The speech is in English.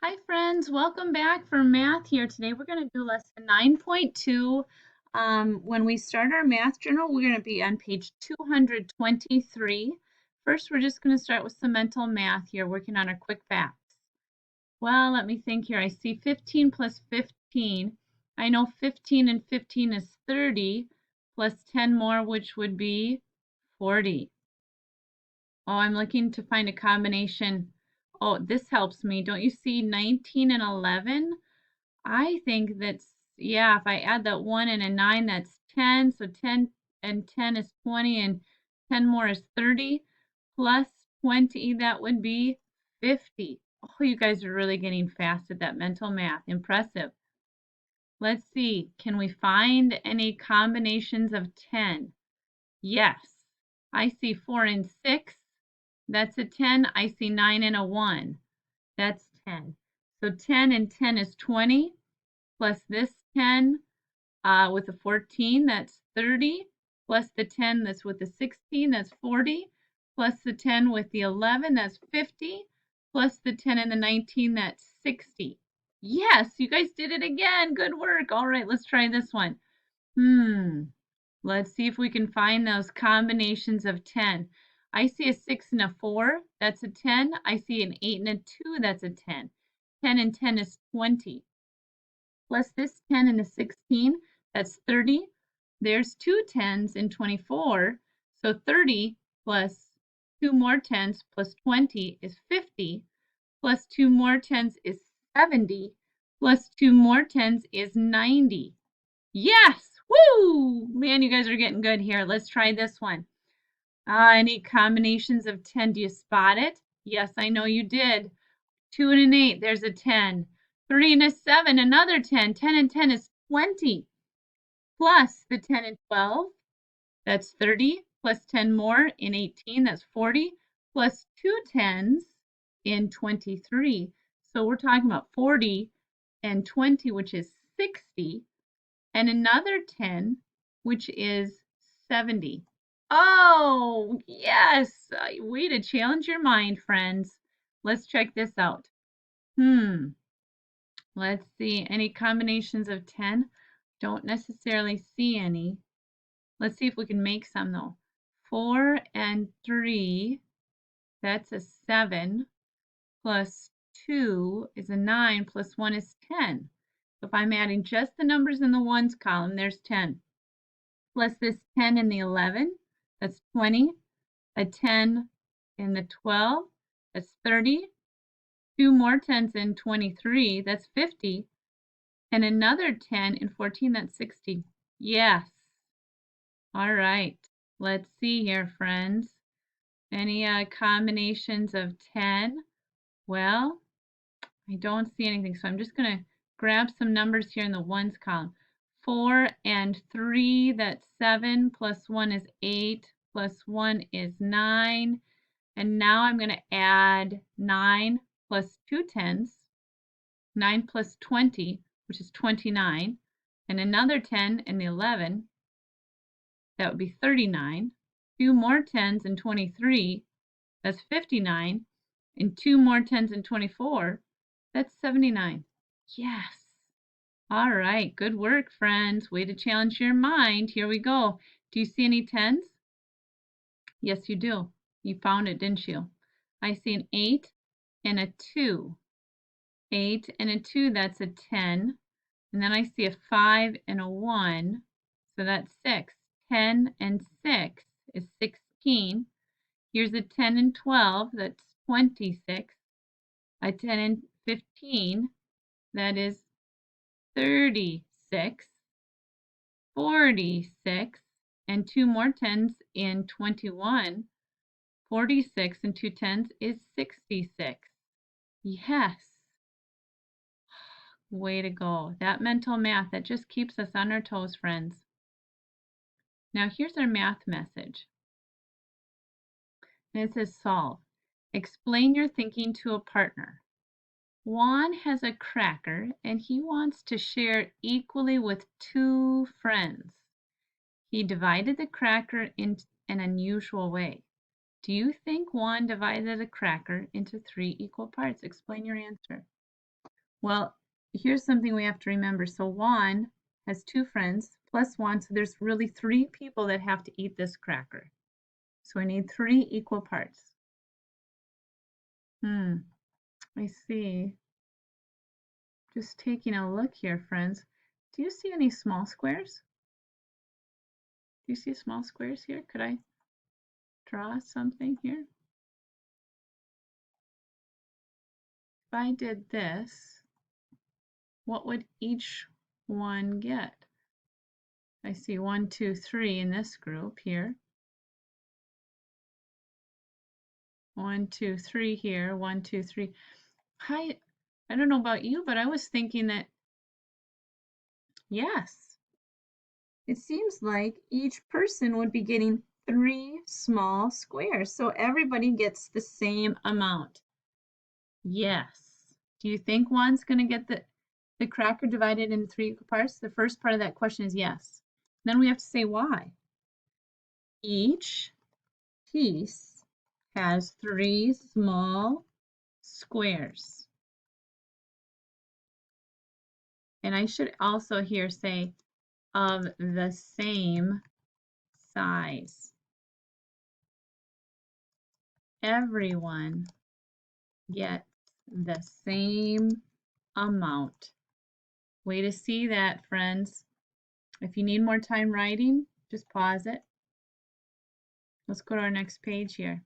Hi friends, welcome back for math here. Today we're going to do lesson 9.2. When we start our math journal, we're going to be on page 223. First, we're just going to start with some mental math here, working on our quick facts. Well, let me think here. I see 15 plus 15. I know 15 and 15 is 30, plus 10 more, which would be 40. Oh, I'm looking to find a combination. Oh, this helps me. Don't you see 19 and 11? I think that's, yeah, if I add that 1 and a 9, that's 10. So 10 and 10 is 20, and 10 more is 30. Plus 20, that would be 50. Oh, you guys are really getting fast at that mental math. Impressive. Let's see. Can we find any combinations of 10? Yes. I see 4 and 6. That's a 10. I see 9 and a 1. That's 10. So 10 and 10 is 20, plus this 10 with the 14, that's 30, plus the 10 that's with the 16, that's 40, plus the 10 with the 11, that's 50, plus the 10 and the 19, that's 60. Yes, you guys did it again. Good work. All right, let's try this one. Let's see if we can find those combinations of 10. I see a 6 and a 4, that's a 10. I see an 8 and a 2, that's a 10. 10 and 10 is 20. Plus this 10 and the 16, that's 30. There's two 10s in 24, so 30 plus two more 10s plus 20 is 50, plus two more 10s is 70, plus two more 10s is 90. Yes! Woo! Man, you guys are getting good here. Let's try this one. Any combinations of 10? Do you spot it? Yes, I know you did. 2 and an 8, there's a 10. 3 and a 7, another 10. 10 and 10 is 20. Plus the 10 and 12, that's 30. Plus 10 more in 18, that's 40. Plus two 10s in 23. So we're talking about 40 and 20, which is 60. And another 10, which is 70. Oh, yes. Way to challenge your mind, friends. Let's check this out. Let's see. Any combinations of 10? Don't necessarily see any. Let's see if we can make some, though. 4 and 3, that's a 7. Plus 2 is a 9. Plus 1 is 10. So if I'm adding just the numbers in the ones column, there's 10. Plus this 10 in the 11, that's 20. A 10 in the 12, that's 30. Two more 10s in 23, that's 50. And another 10 in 14, that's 60. Yes. All right. Let's see here, friends. Any combinations of 10? Well, I don't see anything, so I'm just going to grab some numbers here in the ones column. 4 and 3, that's 7, plus 1 is 8, plus 1 is 9. And now I'm going to add 9 plus two 10s, 9 plus 20, which is 29, and another 10 in the 11, that would be 39. Two more 10s in 23, that's 59. And two more 10s in 24, that's 79. Yes. All right, good work, friends. Way to challenge your mind. Here we go. Do you see any 10s? Yes, you do. You found it, didn't you? I see an 8 and a 2. 8 and a 2, that's a 10. And then I see a 5 and a 1, so that's 6. 10 and 6 is 16. Here's a 10 and 12, that's 26. A 10 and 15, that is 36. 46, and two more 10s in 21. 46 and two 10s is 66. Yes. Way to go. That mental math, that just keeps us on our toes, friends. Now here's our math message. And it says solve. Explain your thinking to a partner. Juan has a cracker and he wants to share it equally with two friends. He divided the cracker in an unusual way. Do you think Juan divided a cracker into 3 equal parts? Explain your answer. Well, here's something we have to remember. So Juan has 2 friends plus 1, so there's really 3 people that have to eat this cracker. So we need 3 equal parts. I see. Just taking a look here, friends. Do you see any small squares? Do you see small squares here? Could I draw something here? If I did this, what would each one get? I see 1, 2, 3 in this group here. 1, 2, 3 here. 1, 2, 3. I don't know about you, but I was thinking that yes, it seems like each person would be getting 3 small squares, so everybody gets the same amount. Yes. Do you think one's going to get the cracker divided into 3 equal parts? The first part of that question is yes. Then we have to say why. Each piece has 3 small squares. And I should also here say of the same size. Everyone gets the same amount. Way to see that, friends. If you need more time writing, just pause it. Let's go to our next page here.